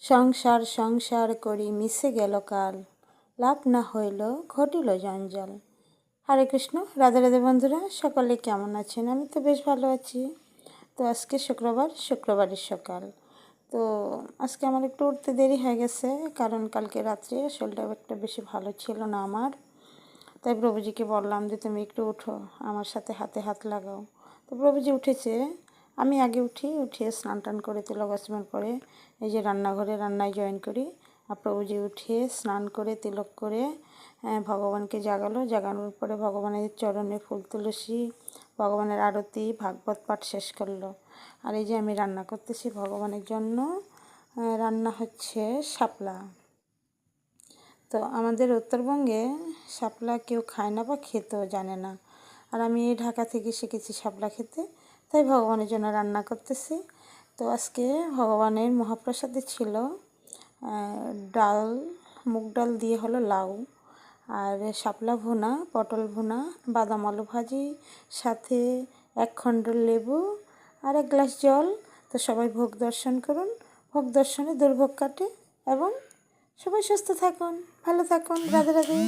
সংসার সংসার করি মিশে গেল কাল, লাভ না হইল ঘটিল জঞ্জাল। হরে কৃষ্ণ, রাধে রাধে বন্ধুরা, সকলে কেমন আছেন? আমি তো বেশ ভালো আছি। তো আজকে শুক্রবারের সকাল। তো আজকে আমার একটু উঠতে দেরি হয়ে গেছে, কারণ কালকে রাত্রে শরীরটা একটা বেশি ভালো ছিল না আমার। তাই প্রভুজিকে বললাম যে তুমি একটু উঠো, আমার সাথে হাতে হাত লাগাও। তো প্রভুজি উঠেছে, আমি আগে উঠিয়ে স্নান টান করে তিলক আচমন করে এই যে রান্নায় জয়েন করি। আর প্রভুজি উঠে স্নান করে তিলক করে ভগবানকে জাগানোর পরে ভগবানের চরণে ফুল তুলসী, ভগবানের আরতি ভাগবত পাঠ শেষ করলো। আর এই যে আমি রান্না করতেছি ভগবানের জন্য। রান্না হচ্ছে শাপলা। তো আমাদের উত্তরবঙ্গে শাপলা কেউ খায় না বা খেতেও জানে না। আর আমি এই ঢাকা থেকে শিখেছি শাপলা খেতে, তাই ভগবানের জন্য রান্না করতেছি। তো আজকে ভগবানের মহাপ্রসাদে ছিল ডাল, মুগ ডাল দিয়ে হলো লাউ, আর শাপলা ভুনা, পটল ভুনা, বাদাম আলু ভাজি, সাথে 1 খণ্ড লেবু আর 1 গ্লাস জল। তো সবাই ভোগ দর্শন করুন, ভোগ দর্শনে দুর্ভোগ কাটে এবং সবাই সুস্থ থাকুন, ভালো থাকুন। রাধে রাধে।